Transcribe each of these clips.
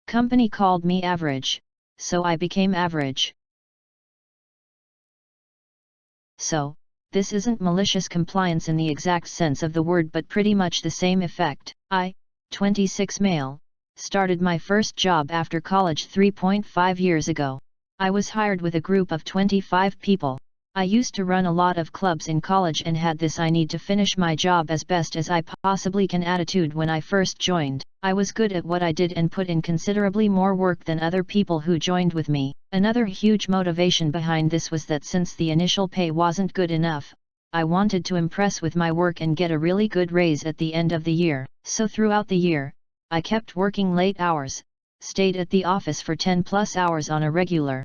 Company called me average, so I became average. So, this isn't malicious compliance in the exact sense of the word, but pretty much the same effect. I, 26 male, started my first job after college 3.5 years ago. I was hired with a group of 25 people. I used to run a lot of clubs in college and had this "I need to finish my job as best as I possibly can" attitude when I first joined. I was good at what I did and put in considerably more work than other people who joined with me. Another huge motivation behind this was that since the initial pay wasn't good enough, I wanted to impress with my work and get a really good raise at the end of the year. So throughout the year, I kept working late hours, stayed at the office for 10+ hours on a regular.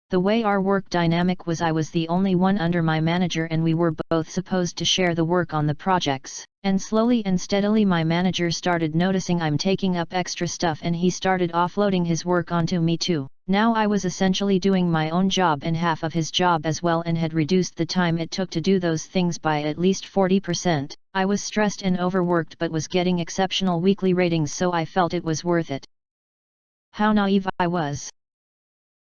The way our work dynamic was, I was the only one under my manager and we were both supposed to share the work on the projects. And slowly and steadily my manager started noticing I'm taking up extra stuff and he started offloading his work onto me too. Now I was essentially doing my own job and half of his job as well, and had reduced the time it took to do those things by at least 40%. I was stressed and overworked but was getting exceptional weekly ratings, so I felt it was worth it. How naive I was.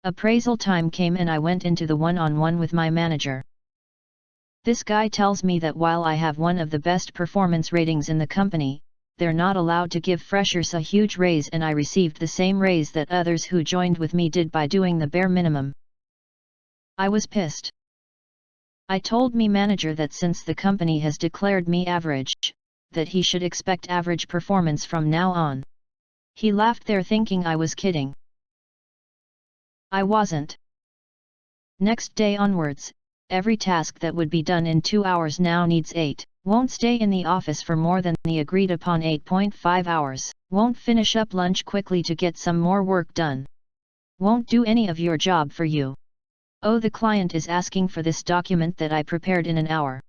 Appraisal time came and I went into the one-on-one with my manager. This guy tells me that while I have one of the best performance ratings in the company, they're not allowed to give freshers a huge raise, and I received the same raise that others who joined with me did by doing the bare minimum. I was pissed. I told my manager that since the company has declared me average, that he should expect average performance from now on. He laughed there, thinking I was kidding. I wasn't. Next day onwards, every task that would be done in 2 hours now needs 8. Won't stay in the office for more than the agreed upon 8.5 hours. Won't finish up lunch quickly to get some more work done. Won't do any of your job for you. Oh, the client is asking for this document that I prepared in an hour.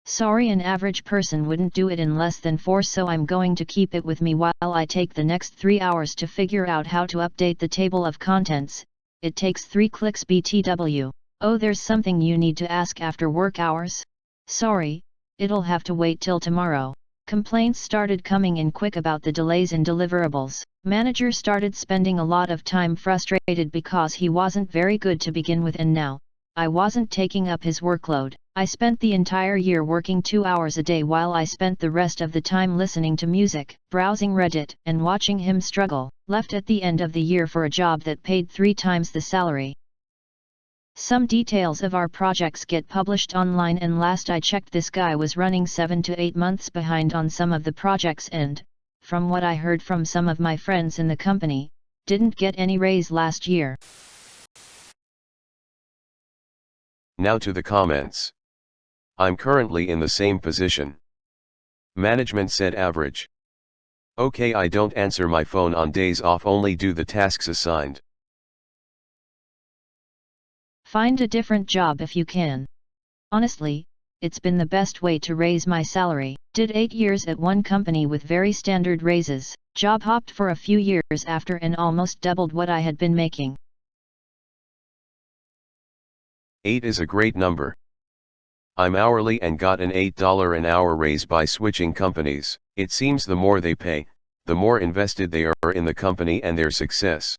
Sorry, an average person wouldn't do it in less than 4, so I'm going to keep it with me while I take the next 3 hours to figure out how to update the table of contents. It takes 3 clicks BTW. Oh, there's something you need to ask after work hours? Sorry, it'll have to wait till tomorrow. Complaints started coming in quick about the delays in deliverables. Manager started spending a lot of time frustrated because he wasn't very good to begin with, and now I wasn't taking up his workload. I spent the entire year working 2 hours a day while I spent the rest of the time listening to music, browsing Reddit, and watching him struggle, left at the end of the year for a job that paid 3 times the salary. Some details of our projects get published online, and last I checked this guy was running 7 to 8 months behind on some of the projects and, from what I heard from some of my friends in the company, didn't get any raise last year. Now to the comments. I'm currently in the same position. Management said average. Okay, I don't answer my phone on days off, only do the tasks assigned. Find a different job if you can. Honestly, it's been the best way to raise my salary. Did 8 years at one company with very standard raises. Job hopped for a few years after and almost doubled what I had been making. 8 is a great number. I'm hourly and got an $8 an hour raise by switching companies. It seems the more they pay, the more invested they are in the company and their success.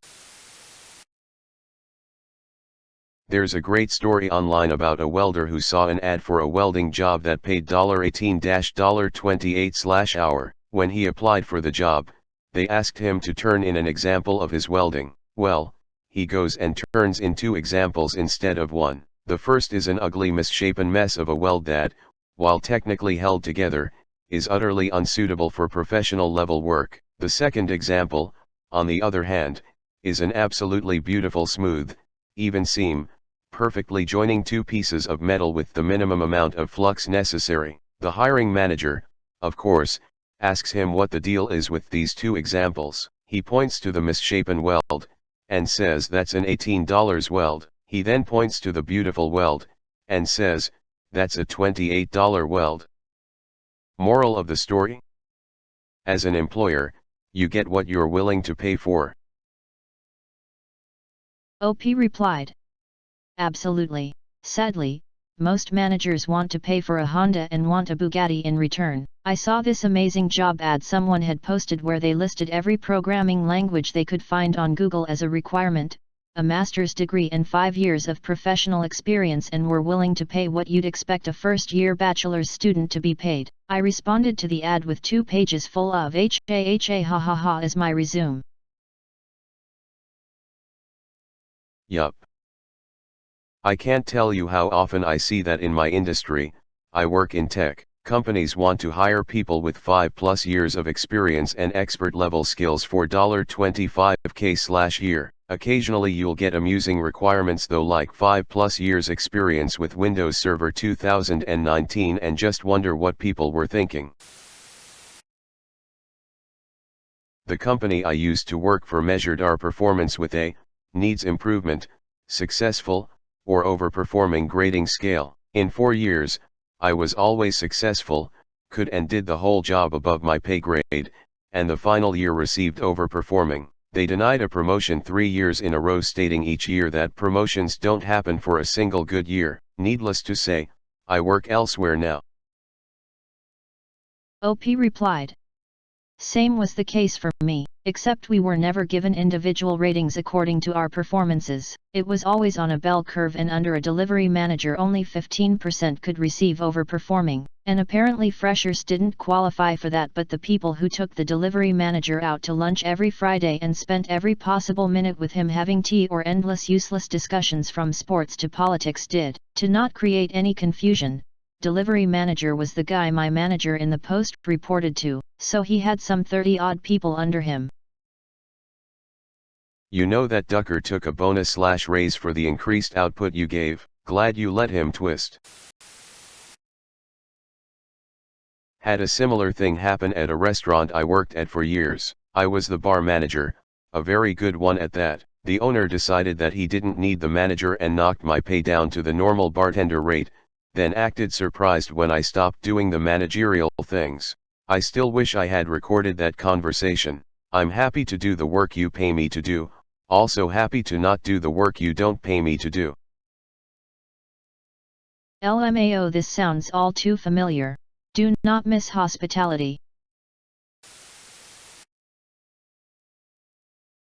There's a great story online about a welder who saw an ad for a welding job that paid $18-$28/hour. When he applied for the job, they asked him to turn in an example of his welding. Well, he goes and turns in 2 examples instead of 1. The first is an ugly, misshapen mess of a weld that, while technically held together, is utterly unsuitable for professional level work. The second example, on the other hand, is an absolutely beautiful, smooth, even seam, perfectly joining 2 pieces of metal with the minimum amount of flux necessary. The hiring manager, of course, asks him what the deal is with these 2 examples. He points to the misshapen weld, and says that's an $18 weld. He then points to the beautiful weld, and says, that's a $28 weld. Moral of the story? As an employer, you get what you're willing to pay for. OP replied. Absolutely. Sadly, most managers want to pay for a Honda and want a Bugatti in return. I saw this amazing job ad someone had posted where they listed every programming language they could find on Google as a requirement, a master's degree and 5 years of professional experience, and were willing to pay what you'd expect a first-year bachelor's student to be paid. I responded to the ad with 2 pages full of ha ha ha ha as my resume. Yup. I can't tell you how often I see that in my industry. I work in tech. Companies want to hire people with 5+ years of experience and expert level skills for $25K/year. Occasionally you'll get amusing requirements though, like 5+ years experience with Windows Server 2019, and just wonder what people were thinking. The company I used to work for measured our performance with a needs improvement, successful, or overperforming grading scale. In 4 years, I was always successful, could and did the whole job above my pay grade, and the final year received overperforming. They denied a promotion 3 years in a row, stating each year that promotions don't happen for a single good year. Needless to say, I work elsewhere now. OP replied. Same was the case for me, except we were never given individual ratings according to our performances. It was always on a bell curve, and under a delivery manager only 15% could receive overperforming, and apparently freshers didn't qualify for that, but the people who took the delivery manager out to lunch every Friday and spent every possible minute with him having tea or endless useless discussions from sports to politics did. To not create any confusion, delivery manager was the guy my manager in the post reported to, so he had some 30-odd people under him. You know that Ducker took a bonus/raise for the increased output you gave. Glad you let him twist. Had a similar thing happen at a restaurant I worked at for years. I was the bar manager, a very good one at that. The owner decided that he didn't need the manager and knocked my pay down to the normal bartender rate, then acted surprised when I stopped doing the managerial things. I still wish I had recorded that conversation. I'm happy to do the work you pay me to do, also happy to not do the work you don't pay me to do. LMAO, this sounds all too familiar. Do not miss hospitality.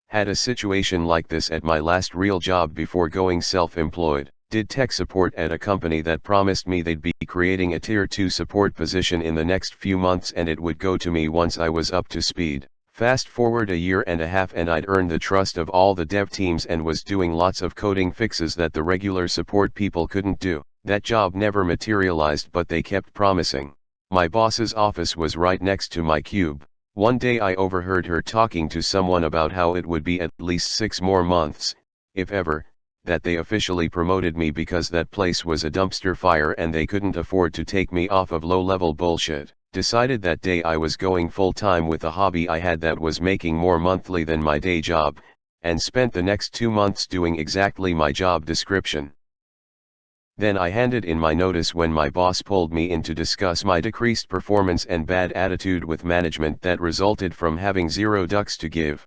Had a situation like this at my last real job before going self-employed. Did tech support at a company that promised me they'd be creating a tier 2 support position in the next few months, and it would go to me once I was up to speed. Fast forward a year and a half and I'd earned the trust of all the dev teams and was doing lots of coding fixes that the regular support people couldn't do. That job never materialized, but they kept promising. My boss's office was right next to my cube. One day I overheard her talking to someone about how it would be at least 6 more months, if ever, that they officially promoted me because that place was a dumpster fire and they couldn't afford to take me off of low-level bullshit. Decided that day I was going full-time with a hobby I had that was making more monthly than my day job, and spent the next 2 months doing exactly my job description. Then I handed in my notice when my boss pulled me in to discuss my decreased performance and bad attitude with management that resulted from having zero ducks to give.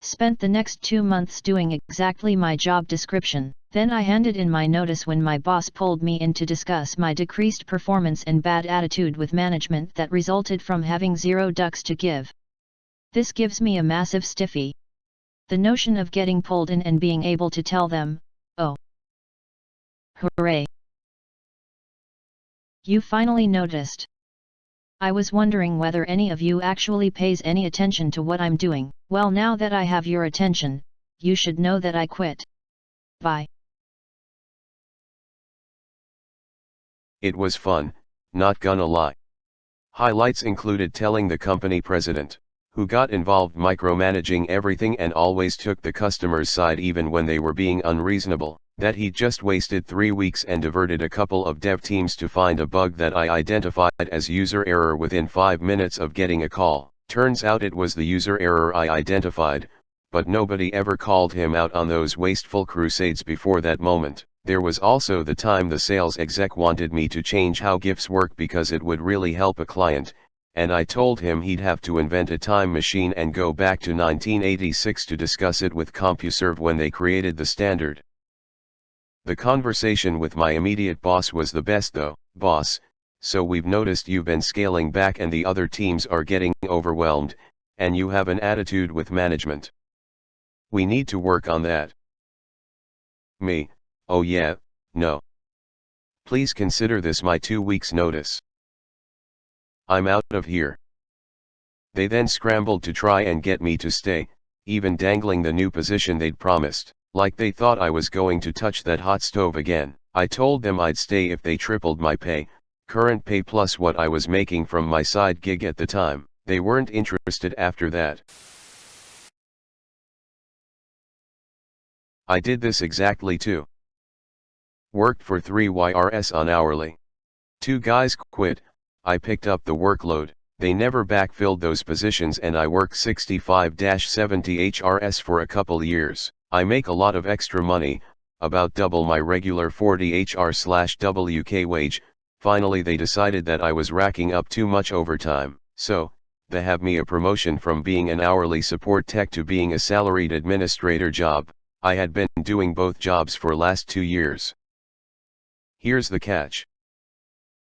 Spent the next 2 months doing exactly my job description. Then I handed in my notice when my boss pulled me in to discuss my decreased performance and bad attitude with management that resulted from having zero ducks to give. This gives me a massive stiffy. The notion of getting pulled in and being able to tell them, oh, hooray, you finally noticed. I was wondering whether any of you actually pays any attention to what I'm doing. Well, now that I have your attention, you should know that I quit. Bye. It was fun, not gonna lie. Highlights included telling the company president, who got involved micromanaging everything and always took the customer's side even when they were being unreasonable, that he'd just wasted 3 weeks and diverted a couple of dev teams to find a bug that I identified as user error within 5 minutes of getting a call. Turns out it was the user error I identified, but nobody ever called him out on those wasteful crusades before that moment. There was also the time the sales exec wanted me to change how GIFs work because it would really help a client, and I told him he'd have to invent a time machine and go back to 1986 to discuss it with CompuServe when they created the standard. The conversation with my immediate boss was the best though. Boss, so we've noticed you've been scaling back and the other teams are getting overwhelmed, and you have an attitude with management. We need to work on that. Me, oh yeah, no. Please consider this my 2 weeks notice. I'm out of here. They then scrambled to try and get me to stay, even dangling the new position they'd promised, like they thought I was going to touch that hot stove again. I told them I'd stay if they tripled my pay, current pay plus what I was making from my side gig at the time. They weren't interested after that. I did this exactly too. Worked for 3 YRS on hourly. 2 guys quit, I picked up the workload. They never backfilled those positions and I worked 65-70 HRS for a couple years. I make a lot of extra money, about double my regular 40 HR/WK wage. Finally they decided that I was racking up too much overtime, so they have me a promotion from being an hourly support tech to being a salaried administrator job. I had been doing both jobs for last 2 years. Here's the catch.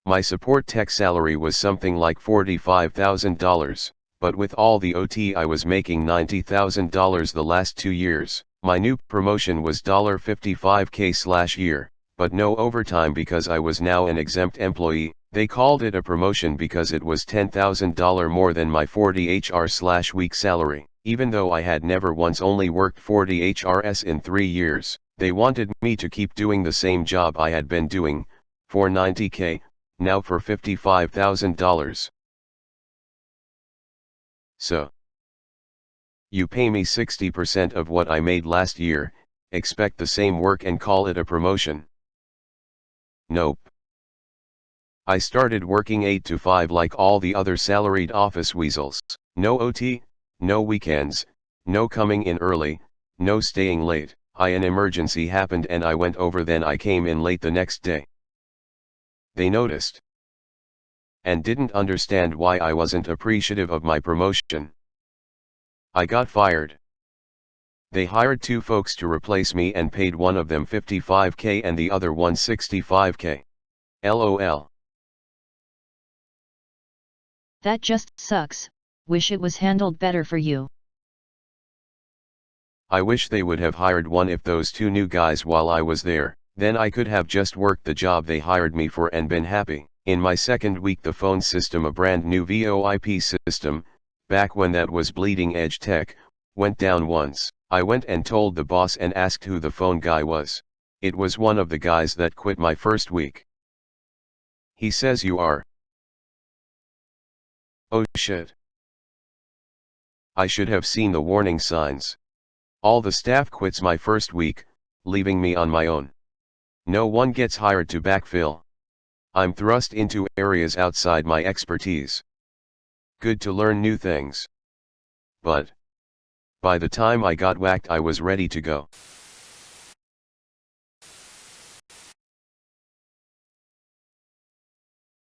My support tech salary was something like $45,000, but with all the OT I was making $90,000 the last 2 years. My new promotion was $55K/year, but no overtime because I was now an exempt employee. They called it a promotion because it was $10,000 more than my 40 HR/week salary. Even though I had never once only worked 40 HRS in 3 years, they wanted me to keep doing the same job I had been doing, for $90K. Now for $55,000. So, you pay me 60% of what I made last year, expect the same work and call it a promotion? Nope. I started working 8 to 5 like all the other salaried office weasels. No OT, no weekends, no coming in early, no staying late. An emergency happened and I went over, then I came in late the next day. They noticed. And didn't understand why I wasn't appreciative of my promotion. I got fired. They hired 2 folks to replace me and paid one of them $55K and the other one $65K. LOL. That just sucks. Wish it was handled better for you. I wish they would have hired one of those 2 new guys while I was there, then I could have just worked the job they hired me for and been happy. In my second week the phone system, a brand new VoIP system, back when that was bleeding edge tech, went down once. I went and told the boss and asked who the phone guy was. It was one of the guys that quit my first week. He says, "You are." Oh shit. I should have seen the warning signs. All the staff quits my first week, leaving me on my own. No one gets hired to backfill. I'm thrust into areas outside my expertise. Good to learn new things. But by the time I got whacked I was ready to go.